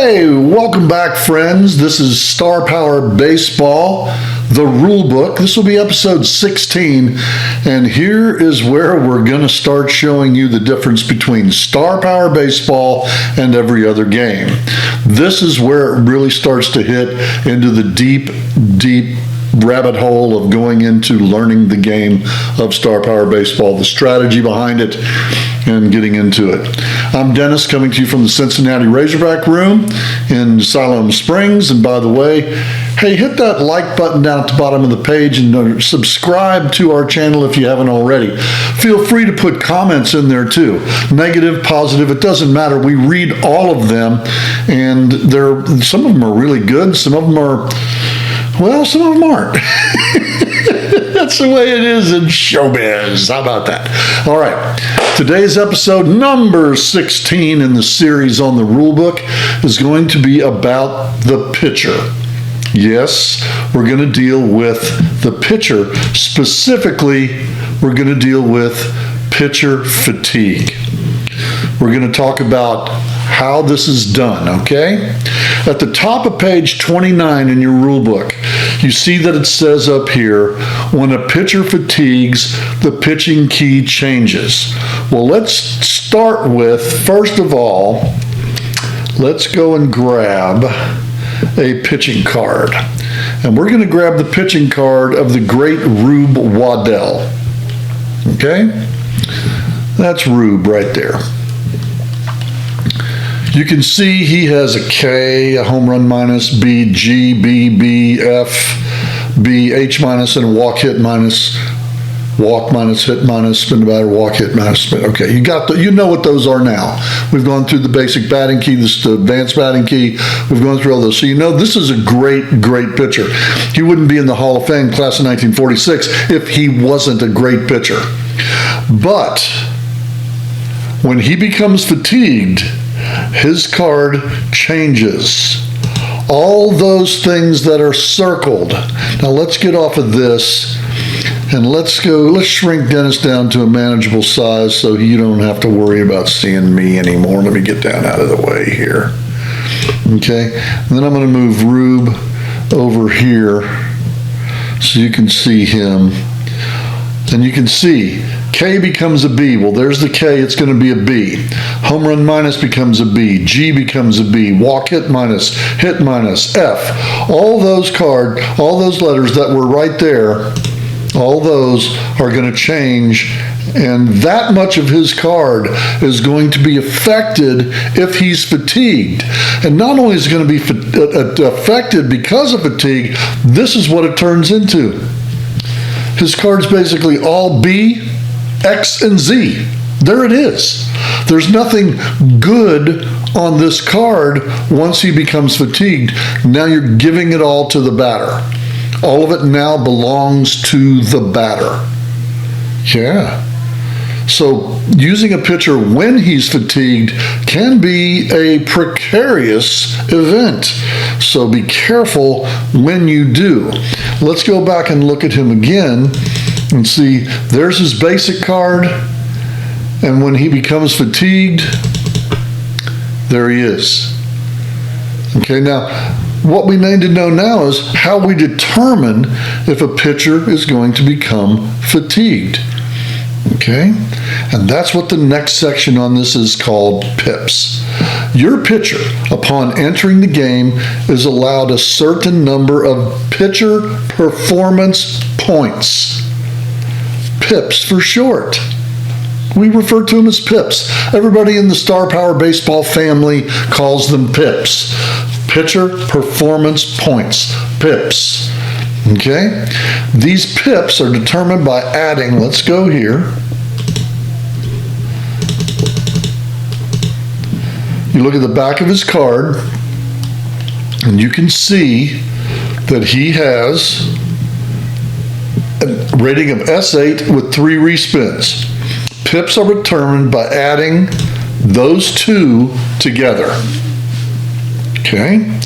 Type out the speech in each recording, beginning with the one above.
Hey, welcome back, friends. This is Star Power Baseball, the Rulebook. This will be episode 16, and here is where we're going to start showing you the difference between Star Power Baseball and every other game. This is where it really starts to hit into the deep rabbit hole of going into learning the game of Star Power Baseball, the strategy behind it, and getting into it. I'm Dennis, coming to you from the Cincinnati Razorback Room in Siloam Springs. And by the way, hey, hit that like button down at the bottom of the page and subscribe to our channel if you haven't already. Feel free to put comments in there too. Negative, positive, it doesn't matter. We read all of them, and some of them are really good. Some of them are, well, some of them aren't. That's the way it is in showbiz. How about that? All right. Today's episode number 16 in the series on the Rulebook is going to be about the pitcher. Yes, we're going to deal with the pitcher. Specifically, we're going to deal with pitcher fatigue. We're going to talk about how this is done, okay? At the top of page 29 in your rule book, you see that it says up here, when a pitcher fatigues, the pitching key changes. Well, let's start with, first of all, let's go and grab a pitching card. And we're going to grab the pitching card of the great Rube Waddell. Okay? That's Rube right there. You can see he has a K, a home run minus, B, G, B, B, F, B, H minus, and a walk hit minus, walk minus, hit minus, spin the batter, walk hit minus, spin. Okay, you know what those are now. We've gone through the basic batting key, the advanced batting key. We've gone through all those. So you know this is a great pitcher. He wouldn't be in the Hall of Fame class of 1946 if he wasn't a great pitcher. But when he becomes fatigued, his card changes. All those things that are circled. Now let's get off of this and let's shrink Dennis down to a manageable size so you don't have to worry about seeing me anymore. Let me get down out of the way here. Okay, and then I'm going to move Rube over here so you can see him. And you can see K becomes a B. Well, there's the K. It's going to be a B. Home run minus becomes a B. G becomes a B. Walk hit minus, F. All those letters that were right there, all those are going to change. And that much of his card is going to be affected if he's fatigued. And not only is it going to be affected because of fatigue, this is what it turns into. His card's basically all B, X, and Z. There it is. There's nothing good on this card once he becomes fatigued. Now you're giving it all to the batter. All of it now belongs to the batter. Yeah. So using a pitcher when he's fatigued can be a precarious event. So be careful when you do. Let's go back and look at him again and see, there's his basic card. And when he becomes fatigued, there he is. Okay, now what we need to know now is how we determine if a pitcher is going to become fatigued. Okay, and that's what the next section on this is called PIPs. Your pitcher, upon entering the game, is allowed a certain number of pitcher performance points. PIPs for short. We refer to them as PIPs. Everybody in the Star Power Baseball family calls them PIPs. Pitcher performance points. PIPs. Okay? These PIPs are determined by adding, let's go here. You look at the back of his card, and you can see that he has a rating of S8 with 3 respins. PIPs are determined by adding those two together. Okay?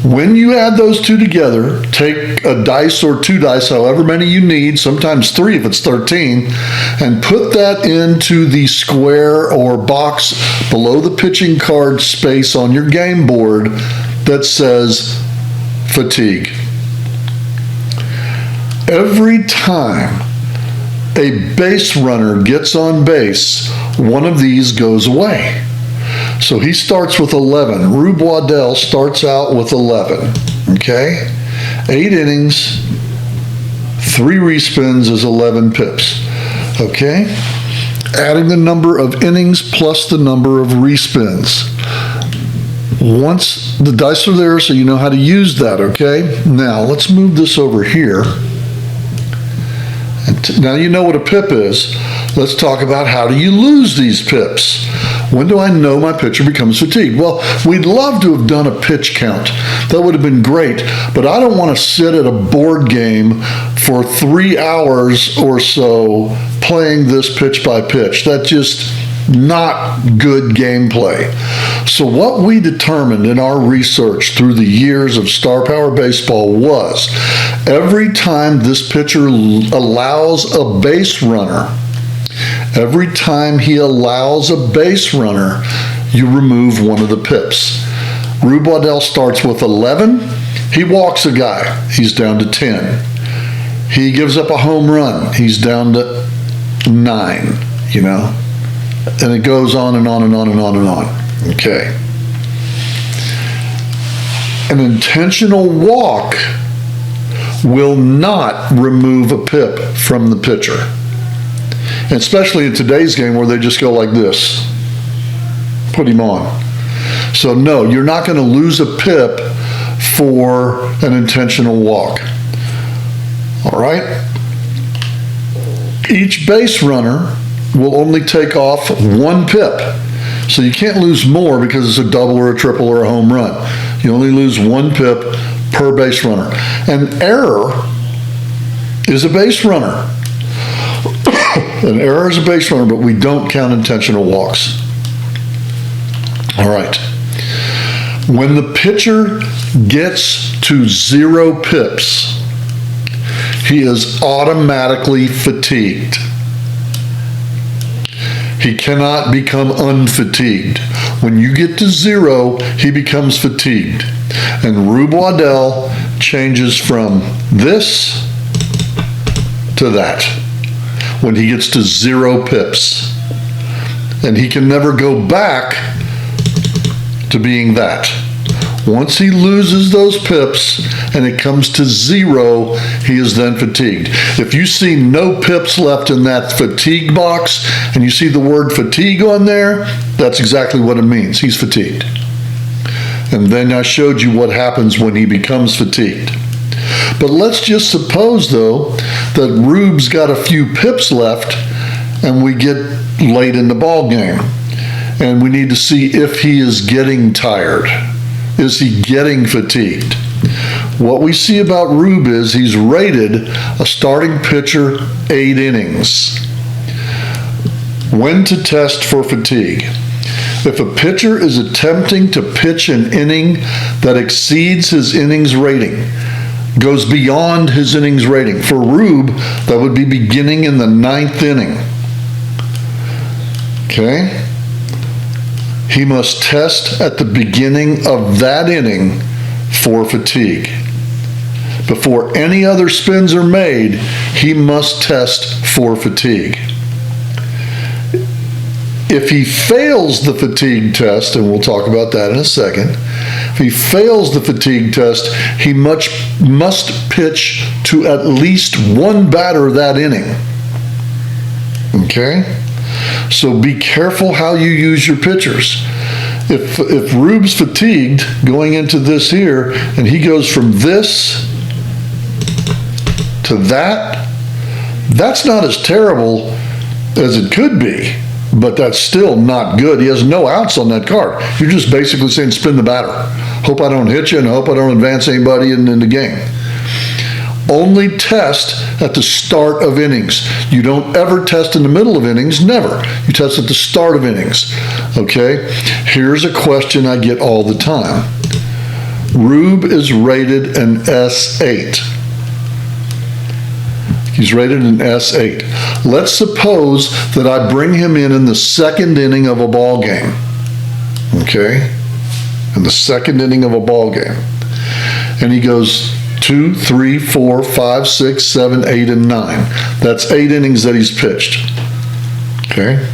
When you add those two together, take a dice or two dice, however many you need, sometimes 3 if it's 13, and put that into the square or box below the pitching card space on your game board that says fatigue. Every time a base runner gets on base, one of these goes away. So he starts with 11. Rube Waddell starts out with 11. Okay? 8 innings, 3 respins is 11 pips. Okay? Adding the number of innings plus the number of respins. Once the dice are there, so you know how to use that, okay? Now, let's move this over here. And now you know what a pip is. Let's talk about how do you lose these pips. When do I know my pitcher becomes fatigued? Well, we'd love to have done a pitch count. That would have been great, but I don't want to sit at a board game for 3 hours or so playing this pitch by pitch. That's just not good gameplay. So what we determined in our research through the years of Star Power Baseball was every time this pitcher allows a base runner, every time he allows a base runner, you remove one of the pips. Rube Waddell starts with 11. He walks a guy. He's down to 10. He gives up a home run. He's down to 9, you know. And it goes on and on and on and on and on. Okay. An intentional walk will not remove a pip from the pitcher. And especially in today's game where they just go like this. Put him on. So no, you're not going to lose a pip for an intentional walk. All right? Each base runner will only take off 1 pip. So you can't lose more because it's a double or a triple or a home run. You only lose 1 pip per base runner. An error is a base runner. An error is a base runner, but we don't count intentional walks. All right. When the pitcher gets to 0 pips, he is automatically fatigued. He cannot become unfatigued. When you get to 0, he becomes fatigued. And Rube Waddell changes from this to that when he gets to 0 pips. And he can never go back to being that. Once he loses those pips and it comes to 0, he is then fatigued. If you see no pips left in that fatigue box and you see the word fatigue on there, that's exactly what it means. He's fatigued. And then I showed you what happens when he becomes fatigued. But let's just suppose, though, that Rube's got a few pips left and we get late in the ball game and we need to see if he is getting tired. Is he getting fatigued? What we see about Rube is he's rated a starting pitcher 8 innings. When to test for fatigue. If a pitcher is attempting to pitch an inning that exceeds his innings rating, goes beyond his innings rating. For Rube, that would be beginning in the 9th inning. Okay? He must test at the beginning of that inning for fatigue. Before any other spins are made, he must test for fatigue. If he fails the fatigue test, and we'll talk about that in a second, if he fails the fatigue test, he must pitch to at least 1 batter that inning. Okay? So be careful how you use your pitchers. If Rube's fatigued going into this here, and he goes from this to that, that's not as terrible as it could be, but that's still not good. He has no outs on that card. You're just basically saying spin the batter. Hope I don't hit you and hope I don't advance anybody in the game. Only test at the start of innings. You don't ever test in the middle of innings, never. You test at the start of innings, okay? Here's a question I get all the time. Rube is rated an S8. He's rated an S8. Let's suppose that I bring him in the second inning of a ball game. Okay? In the second inning of a ball game. And he goes 2, 3, 4, 5, 6, 7, 8, and 9. That's 8 innings that he's pitched. Okay?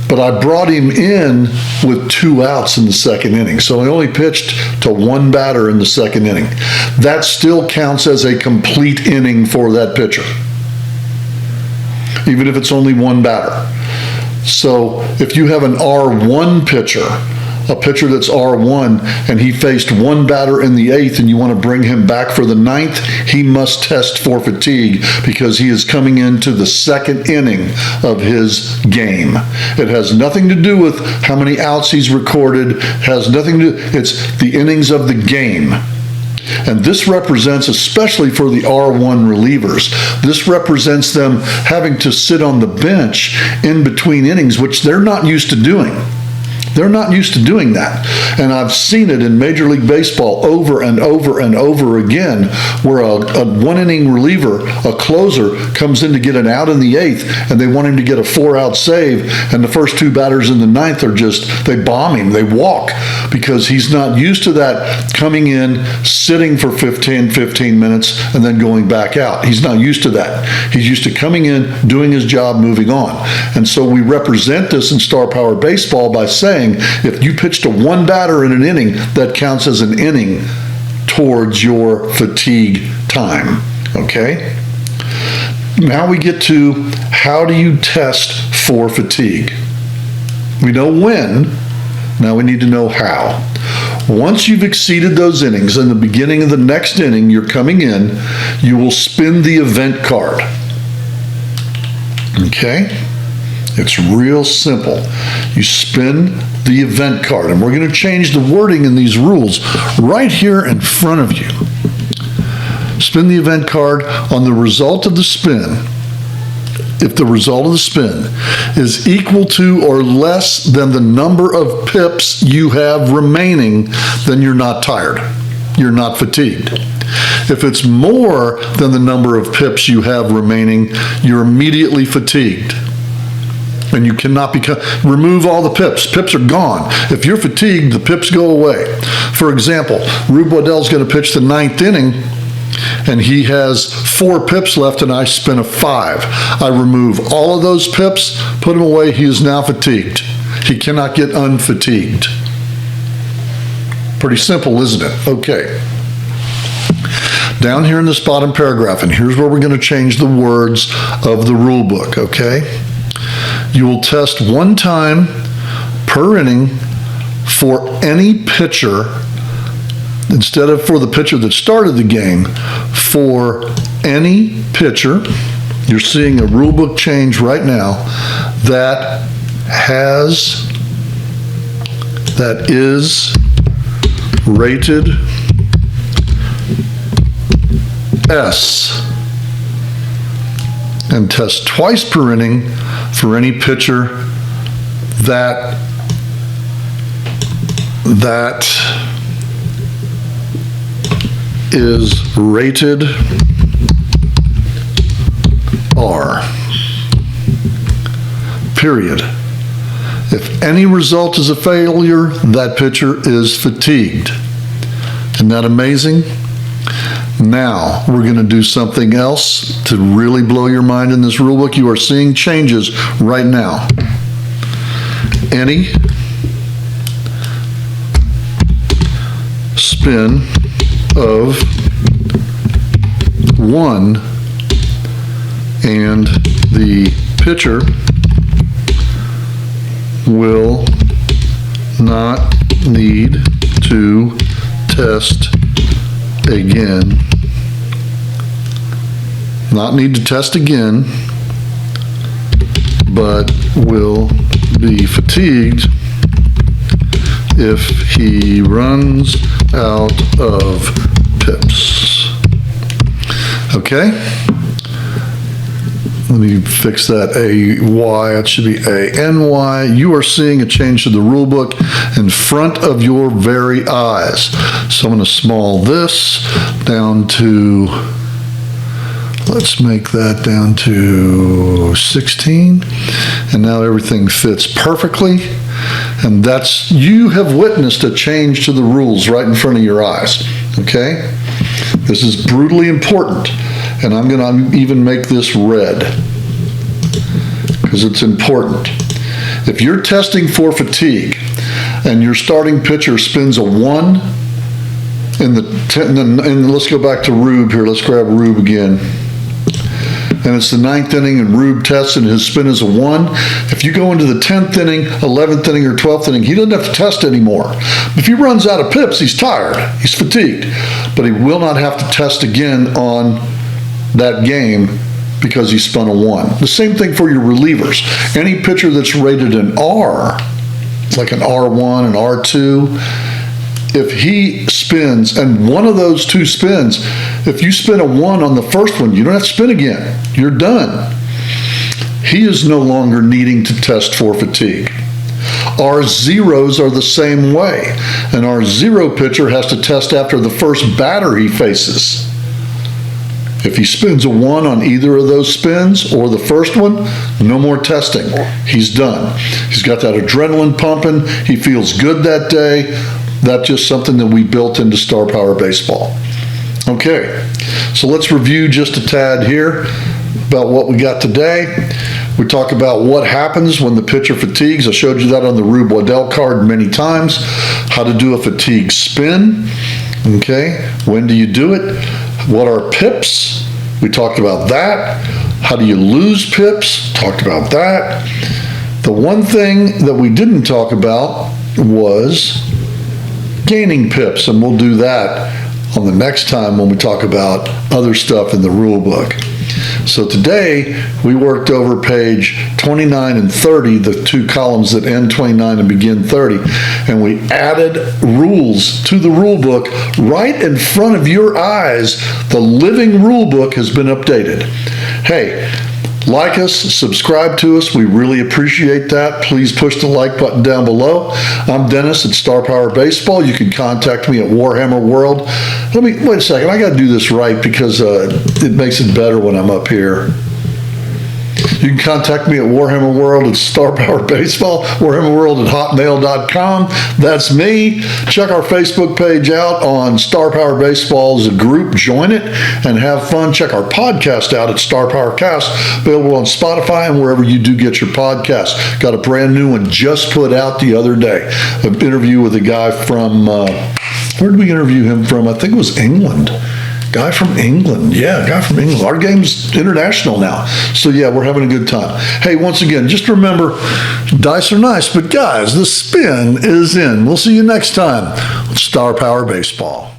But I brought him in with 2 outs in the second inning. So he only pitched to 1 batter in the second inning. That still counts as a complete inning for that pitcher, even if it's only 1 batter. So if you have an R1 pitcher, a pitcher that's R1, and he faced 1 batter in the 8th and you want to bring him back for the 9th, he must test for fatigue because he is coming into the second inning of his game. It has nothing to do with how many outs he's recorded, has nothing to do, it's the innings of the game. And this represents, especially for the R1 relievers, this represents them having to sit on the bench in between innings, which they're not used to doing. They're not used to doing that. And I've seen it in Major League Baseball over and over and over again, where a 1-inning reliever, a closer, comes in to get an out in the 8th, and they want him to get a 4-out save, and the first 2 batters in the 9th are just, they bomb him, they walk, because he's not used to that coming in, sitting for 15 minutes, and then going back out. He's not used to that. He's used to coming in, doing his job, moving on. And so we represent this in Star Power Baseball by saying, if you pitch to 1 batter in an inning, that counts as an inning towards your fatigue time. Okay? Now we get to, how do you test for fatigue? We know when, now we need to know how. Once you've exceeded those innings, in the beginning of the next inning, you're coming in, you will spin the event card. Okay? It's real simple. You spin the event card, and we're going to change the wording in these rules right here in front of you. Spin the event card on the result of the spin. If the result of the spin is equal to or less than the number of pips you have remaining, then you're not tired. You're not fatigued. If it's more than the number of pips you have remaining, you're immediately fatigued. And you cannot remove all the pips. Pips are gone. If you're fatigued, the pips go away. For example, Rube Waddell's going to pitch the 9th inning, and he has 4 pips left, and I spin a 5. I remove all of those pips, put him away. He is now fatigued. He cannot get unfatigued. Pretty simple, isn't it? Okay. Down here in this bottom paragraph, and here's where we're going to change the words of the rule book, okay? You will test 1 time per inning for any pitcher, instead of for the pitcher that started the game, for any pitcher. You're seeing a rule book change right now that is rated S, and test twice per inning for any pitcher that is rated R. Period. If any result is a failure, that pitcher is fatigued. Isn't that amazing? Now, we're going to do something else to really blow your mind in this rulebook. You are seeing changes right now. Any spin of 1 and the pitcher will not need to test again. Not need to test again, but will be fatigued if he runs out of pips. Okay? Let me fix that A-Y. It should be A-N-Y. You are seeing a change to the rule book in front of your very eyes. So I'm going to small this down to, let's make that down to 16. And now everything fits perfectly. And that's, you have witnessed a change to the rules right in front of your eyes. Okay? This is brutally important. And I'm going to even make this red because it's important. If you're testing for fatigue and your starting pitcher spins a 1 in the let's go back to Rube here. Let's grab Rube again. And it's the 9th inning and Rube tests and his spin is a 1. If you go into the 10th inning, 11th inning, or 12th inning, he doesn't have to test anymore. If he runs out of pips, he's tired. He's fatigued. But he will not have to test again on that game because he spun a 1. The same thing for your relievers. Any pitcher that's rated an R, like an R1, an R2, if he spins, and one of those 2 spins, if you spin a 1 on the first one, you don't have to spin again. You're done. He is no longer needing to test for fatigue. Our zeros are the same way. An R0 pitcher has to test after the first batter he faces. If he spins a 1 on either of those spins or the first one, no more testing. He's done. He's got that adrenaline pumping. He feels good that day. That's just something that we built into Star Power Baseball. Okay, so let's review just a tad here about what we got today. We talk about what happens when the pitcher fatigues. I showed you that on the Rube Waddell card many times. How to do a fatigue spin. Okay, when do you do it? What are pips? We talked about that. How do you lose pips? Talked about that. The one thing that we didn't talk about was gaining pips, and we'll do that on the next time when we talk about other stuff in the rule book. So today we worked over page 29 and 30, the 2 columns that end 29 and begin 30, and we added rules to the rule book right in front of your eyes. The living rule book has been updated. Hey, like us, subscribe to us. We really appreciate that. Please push the like button down below. I'm Dennis at Star Power Baseball. You can contact me at Warhammer World. Wait a second. I got to do this right because it makes it better when I'm up here. You can contact me at Warhammer World at Star Power Baseball, Warhammer World at hotmail.com. That's me. Check our Facebook page out on Star Power Baseball as a group. Join it and have fun. Check our podcast out at Star Power Cast, available on Spotify and wherever you do get your podcasts. Got a brand new one just put out the other day. An interview with a guy from, where did we interview him from? I think it was England. Guy from England. Yeah, guy from England. Our game's international now. So yeah, we're having a good time. Hey, once again, just remember, dice are nice, but guys, the spin is in. We'll see you next time on Star Power Baseball.